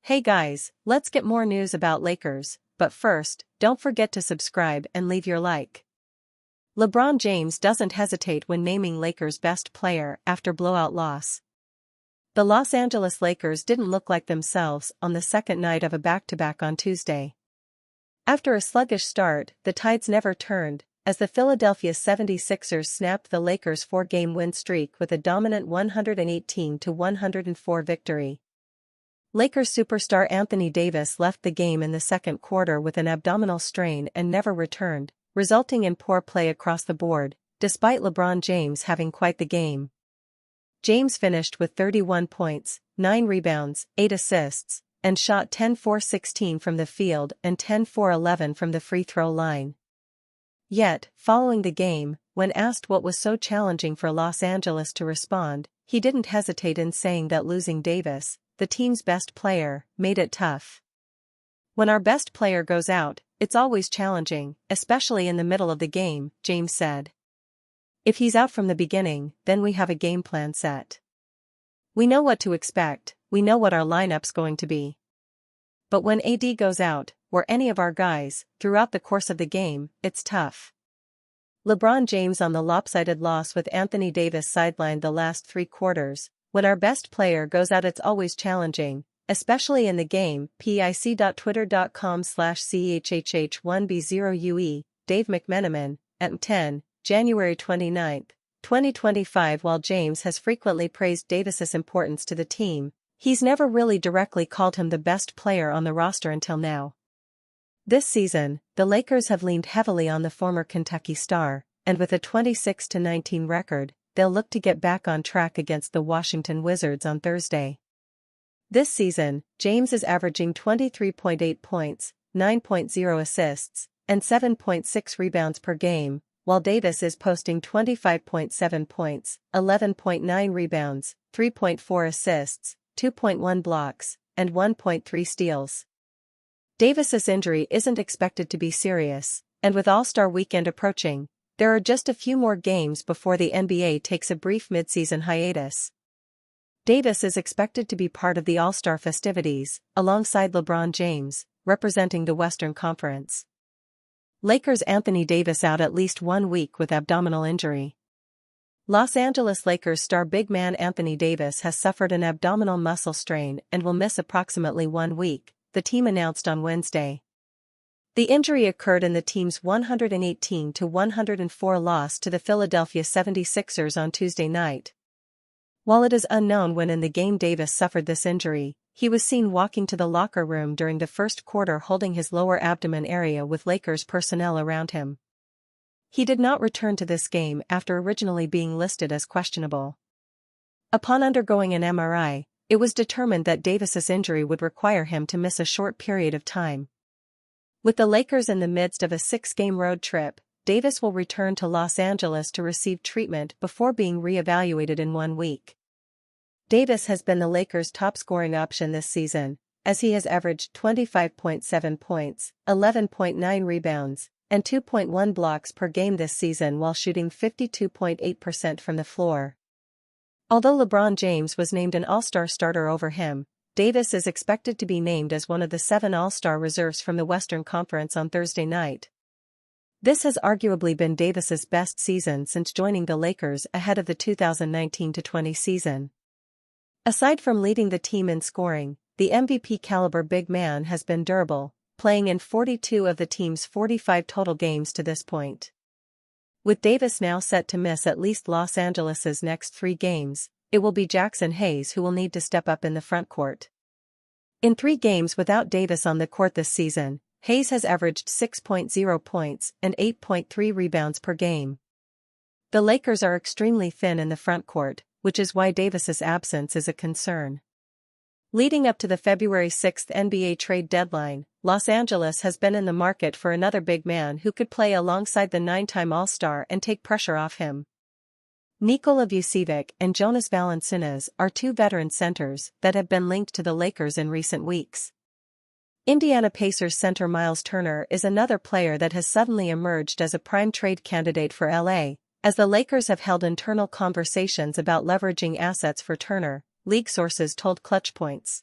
Hey guys, let's get more news about Lakers, but first, don't forget to subscribe and leave your like. LeBron James doesn't hesitate when naming Lakers' best player after blowout loss. The Los Angeles Lakers didn't look like themselves on the second night of a back-to-back on Tuesday. After a sluggish start, the tides never turned, as the Philadelphia 76ers snapped the Lakers' four-game win streak with a dominant 118-104 victory. Lakers superstar Anthony Davis left the game in the second quarter with an abdominal strain and never returned, resulting in poor play across the board, despite LeBron James having quite the game. James finished with 31 points, 9 rebounds, 8 assists, and shot 10-4-16 from the field and 10-4-11 from the free throw line. Yet, following the game, when asked what was so challenging for Los Angeles to respond, he didn't hesitate in saying that losing Davis, the team's best player, made it tough. "When our best player goes out, it's always challenging, especially in the middle of the game," James said. "If he's out from the beginning, then we have a game plan set. We know what to expect, we know what our lineup's going to be. But when AD goes out, or any of our guys, throughout the course of the game, it's tough." LeBron James on the lopsided loss with Anthony Davis sidelined the last three quarters. "When our best player goes out, it's always challenging, especially in the game." pic.twitter.com/chhh1b0ue, Dave McMenamin, at 10, January 29, 2025. While James has frequently praised Davis's importance to the team, he's never really directly called him the best player on the roster until now. This season, the Lakers have leaned heavily on the former Kentucky star, and with a 26-19 record, they'll look to get back on track against the Washington Wizards on Thursday. This season, James is averaging 23.8 points, 9.0 assists, and 7.6 rebounds per game, while Davis is posting 25.7 points, 11.9 rebounds, 3.4 assists, 2.1 blocks, and 1.3 steals. Davis's injury isn't expected to be serious, and with All-Star Weekend approaching, there are just a few more games before the NBA takes a brief midseason hiatus. Davis is expected to be part of the All-Star festivities, alongside LeBron James, representing the Western Conference. Lakers Anthony Davis out at least 1 week with abdominal injury. Los Angeles Lakers star big man Anthony Davis has suffered an abdominal muscle strain and will miss approximately 1 week, the team announced on Wednesday. The injury occurred in the team's 118-104 loss to the Philadelphia 76ers on Tuesday night. While it is unknown when in the game Davis suffered this injury, he was seen walking to the locker room during the first quarter holding his lower abdomen area with Lakers personnel around him. He did not return to this game after originally being listed as questionable. Upon undergoing an MRI, it was determined that Davis's injury would require him to miss a short period of time. With the Lakers in the midst of a 6-game road trip, Davis will return to Los Angeles to receive treatment before being re-evaluated in 1 week. Davis has been the Lakers' top-scoring option this season, as he has averaged 25.7 points, 11.9 rebounds, and 2.1 blocks per game this season while shooting 52.8% from the floor. Although LeBron James was named an All-Star starter over him, Davis is expected to be named as one of the 7 All-Star reserves from the Western Conference on Thursday night. This has arguably been Davis's best season since joining the Lakers ahead of the 2019-20 season. Aside from leading the team in scoring, the MVP-caliber big man has been durable, playing in 42 of the team's 45 total games to this point. With Davis now set to miss at least Los Angeles's next 3 games, it will be Jackson Hayes who will need to step up in the frontcourt. In 3 games without Davis on the court this season, Hayes has averaged 6.0 points and 8.3 rebounds per game. The Lakers are extremely thin in the frontcourt, which is why Davis's absence is a concern. Leading up to the February 6 NBA trade deadline, Los Angeles has been in the market for another big man who could play alongside the 9-time All-Star and take pressure off him. Nikola Vucevic and Jonas Valanciunas are 2 veteran centers that have been linked to the Lakers in recent weeks. Indiana Pacers center Myles Turner is another player that has suddenly emerged as a prime trade candidate for LA, as the Lakers have held internal conversations about leveraging assets for Turner, league sources told Clutch Points.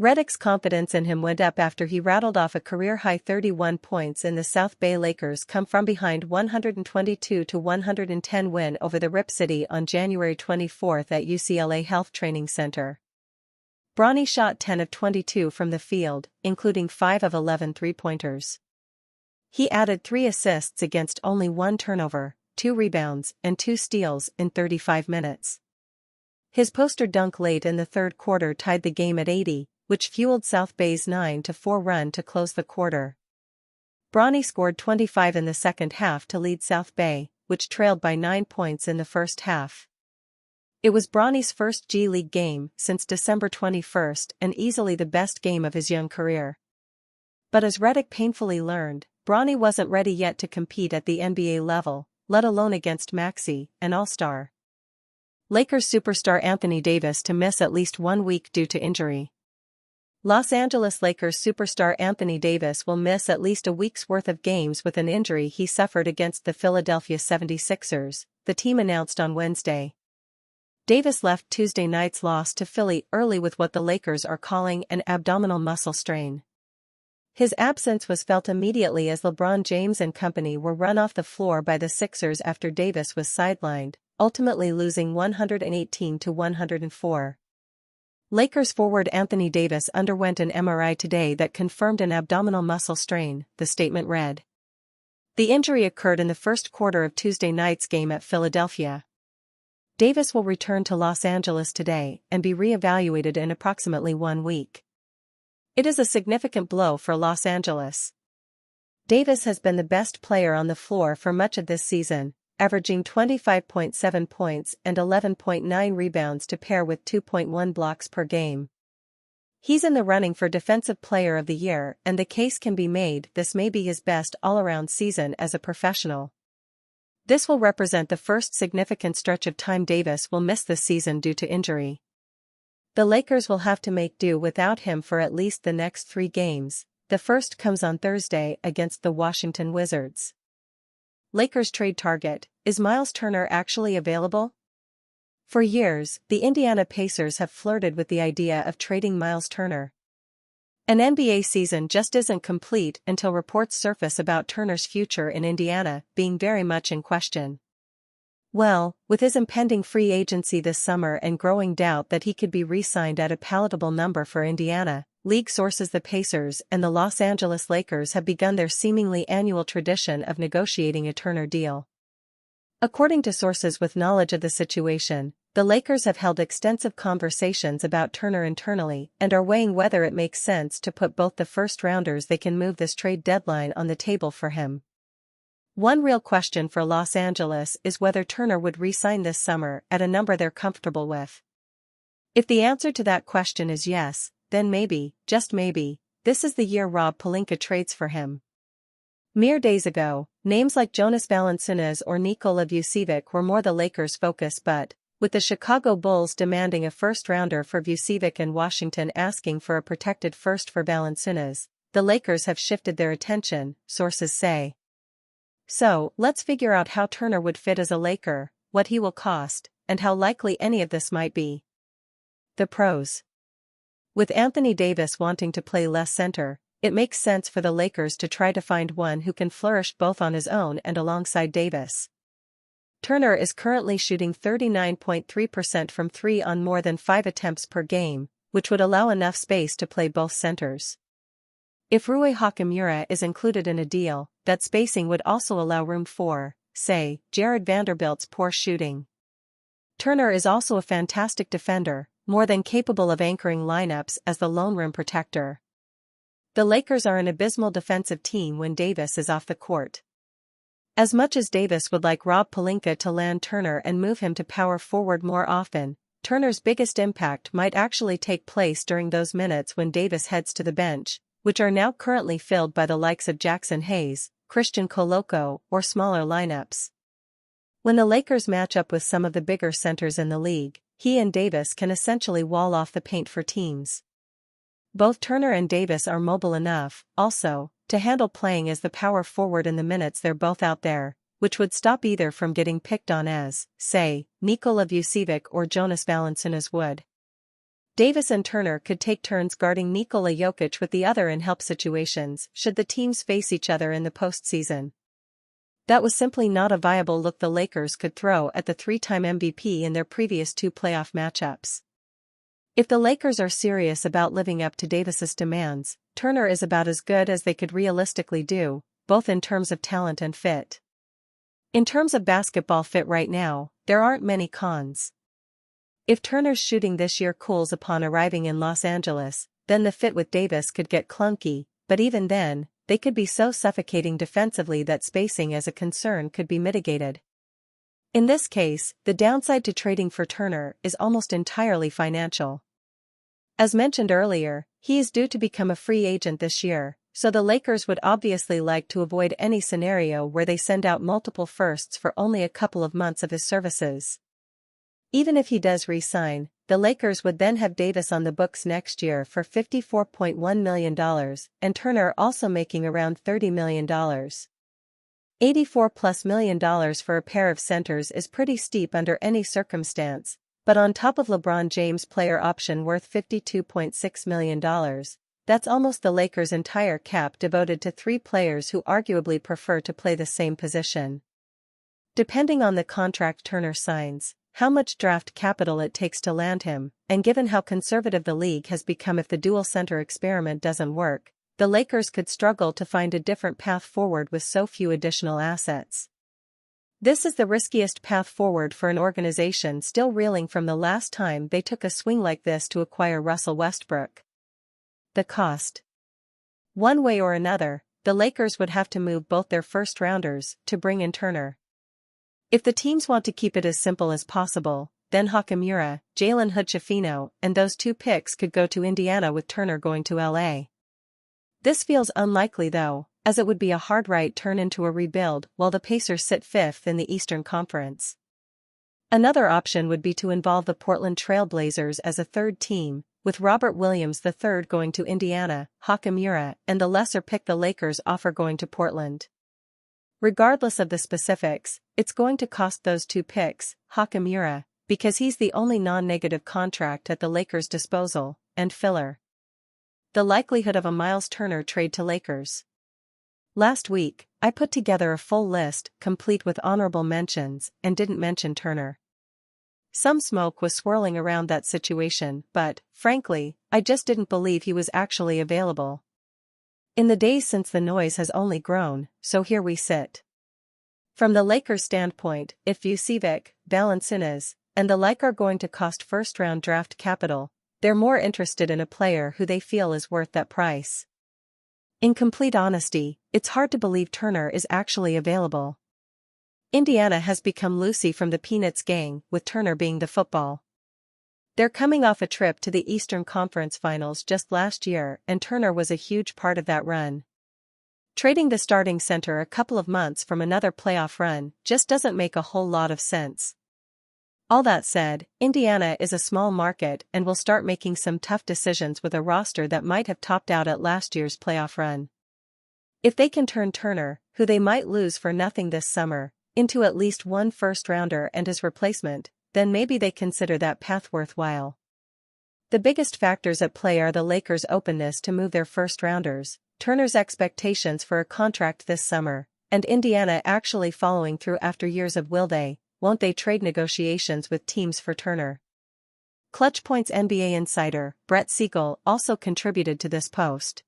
Redick's confidence in him went up after he rattled off a career-high 31 points in the South Bay Lakers' come-from-behind 122-110 win over the Rip City on January 24 at UCLA Health Training Center. Bronny shot 10 of 22 from the field, including 5 of 11 three-pointers. He added 3 assists against only 1 turnover, 2 rebounds, and 2 steals in 35 minutes. His poster dunk late in the third quarter tied the game at 80, which fueled South Bay's 9-4 run to close the quarter. Bronny scored 25 in the second half to lead South Bay, which trailed by 9 points in the first half. It was Bronny's first G League game since December 21 and easily the best game of his young career. But as Redick painfully learned, Bronny wasn't ready yet to compete at the NBA level, let alone against Maxey, an all-star. Lakers superstar Anthony Davis to miss at least 1 week due to injury. Los Angeles Lakers superstar Anthony Davis will miss at least a week's worth of games with an injury he suffered against the Philadelphia 76ers, the team announced on Wednesday. Davis left Tuesday night's loss to Philly early with what the Lakers are calling an abdominal muscle strain. His absence was felt immediately as LeBron James and company were run off the floor by the Sixers after Davis was sidelined, ultimately losing 118-104. Lakers forward Anthony Davis underwent an MRI today that confirmed an abdominal muscle strain, the statement read. The injury occurred in the first quarter of Tuesday night's game at Philadelphia. Davis will return to Los Angeles today and be re-evaluated in approximately 1 week. It is a significant blow for Los Angeles. Davis has been the best player on the floor for much of this season, averaging 25.7 points and 11.9 rebounds to pair with 2.1 blocks per game. He's in the running for Defensive Player of the Year, and the case can be made this may be his best all-around season as a professional. This will represent the first significant stretch of time Davis will miss this season due to injury. The Lakers will have to make do without him for at least the next 3 games. The first comes on Thursday against the Washington Wizards. Lakers trade target: is Myles Turner actually available? For years, the Indiana Pacers have flirted with the idea of trading Myles Turner. An NBA season just isn't complete until reports surface about Turner's future in Indiana being very much in question. Well, with his impending free agency this summer and growing doubt that he could be re-signed at a palatable number for Indiana, league sources the Pacers and the Los Angeles Lakers have begun their seemingly annual tradition of negotiating a Turner deal. According to sources with knowledge of the situation, the Lakers have held extensive conversations about Turner internally and are weighing whether it makes sense to put both the first-rounders they can move this trade deadline on the table for him. One real question for Los Angeles is whether Turner would re-sign this summer at a number they're comfortable with. If the answer to that question is yes, then maybe, just maybe, this is the year Rob Pelinka trades for him. Mere days ago, names like Jonas Valanciunas or Nikola Vucevic were more the Lakers' focus, but, with the Chicago Bulls demanding a first-rounder for Vucevic and Washington asking for a protected first for Valanciunas, the Lakers have shifted their attention, sources say. So, let's figure out how Turner would fit as a Laker, what he will cost, and how likely any of this might be. The pros. With Anthony Davis wanting to play less center, it makes sense for the Lakers to try to find one who can flourish both on his own and alongside Davis. Turner is currently shooting 39.3% from 3 on more than 5 attempts per game, which would allow enough space to play both centers. If Rui Hachimura is included in a deal, that spacing would also allow room for, say, Jared Vanderbilt's poor shooting. Turner is also a fantastic defender, more than capable of anchoring lineups as the lone rim protector. The Lakers are an abysmal defensive team when Davis is off the court. As much as Davis would like Rob Pelinka to land Turner and move him to power forward more often, Turner's biggest impact might actually take place during those minutes when Davis heads to the bench, which are now currently filled by the likes of Jackson Hayes, Christian Coloco, or smaller lineups. When the Lakers match up with some of the bigger centers in the league, he and Davis can essentially wall off the paint for teams. Both Turner and Davis are mobile enough, also, to handle playing as the power forward in the minutes they're both out there, which would stop either from getting picked on as, say, Nikola Vucevic or Jonas Valanciunas would. Davis and Turner could take turns guarding Nikola Jokic with the other in help situations should the teams face each other in the postseason. That was simply not a viable look the Lakers could throw at the three-time MVP in their previous two playoff matchups. If the Lakers are serious about living up to Davis's demands, Turner is about as good as they could realistically do, both in terms of talent and fit. In terms of basketball fit right now, there aren't many cons. If Turner's shooting this year cools upon arriving in Los Angeles, then the fit with Davis could get clunky, but even then, they could be so suffocating defensively that spacing as a concern could be mitigated. In this case, the downside to trading for Turner is almost entirely financial. As mentioned earlier, he is due to become a free agent this year, so the Lakers would obviously like to avoid any scenario where they send out multiple firsts for only a couple of months of his services. Even if he does re-sign, the Lakers would then have Davis on the books next year for $54.1 million, and Turner also making around $30 million. $84+ million for a pair of centers is pretty steep under any circumstance, but on top of LeBron James' player option worth $52.6 million, that's almost the Lakers' entire cap devoted to three players who arguably prefer to play the same position. Depending on the contract Turner signs, how much draft capital it takes to land him, and given how conservative the league has become if the dual center experiment doesn't work, the Lakers could struggle to find a different path forward with so few additional assets. This is the riskiest path forward for an organization still reeling from the last time they took a swing like this to acquire Russell Westbrook. The cost. One way or another, the Lakers would have to move both their first-rounders to bring in Turner. If the teams want to keep it as simple as possible, then Hachimura, Jalen Hood-Schifino, and those two picks could go to Indiana with Turner going to LA. This feels unlikely though, as it would be a hard right turn into a rebuild while the Pacers sit fifth in the Eastern Conference. Another option would be to involve the Portland Trail Blazers as a third team, with Robert Williams III going to Indiana, Hachimura, and the lesser pick the Lakers offer going to Portland. Regardless of the specifics, it's going to cost those two picks, Hachimura, because he's the only non-negative contract at the Lakers' disposal, and filler. The likelihood of a Myles Turner trade to Lakers. Last week, I put together a full list, complete with honorable mentions, and didn't mention Turner. Some smoke was swirling around that situation, but, frankly, I just didn't believe he was actually available. In the days since the noise has only grown, so here we sit. From the Lakers' standpoint, if Vucevic, Valanciunas, and the like are going to cost first-round draft capital, they're more interested in a player who they feel is worth that price. In complete honesty, it's hard to believe Turner is actually available. Indiana has become Lucy from the Peanuts gang, with Turner being the football. They're coming off a trip to the Eastern Conference Finals just last year, and Turner was a huge part of that run. Trading the starting center a couple of months from another playoff run just doesn't make a whole lot of sense. All that said, Indiana is a small market and will start making some tough decisions with a roster that might have topped out at last year's playoff run. If they can turn Turner, who they might lose for nothing this summer, into at least one first-rounder and his replacement, then maybe they consider that path worthwhile. The biggest factors at play are the Lakers' openness to move their first-rounders, Turner's expectations for a contract this summer, and Indiana actually following through after years of will they, won't they trade negotiations with teams for Turner. Clutch Points NBA insider Brett Siegel also contributed to this post.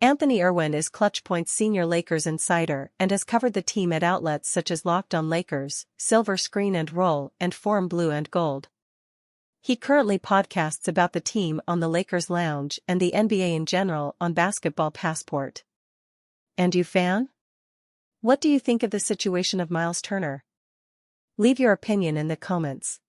Anthony Irwin is Clutch Point's senior Lakers insider and has covered the team at outlets such as Locked On Lakers, Silver Screen and Roll, and Forum Blue and Gold. He currently podcasts about the team on the Lakers Lounge and the NBA in general on Basketball Passport. And you fan? What do you think of the situation of Myles Turner? Leave your opinion in the comments.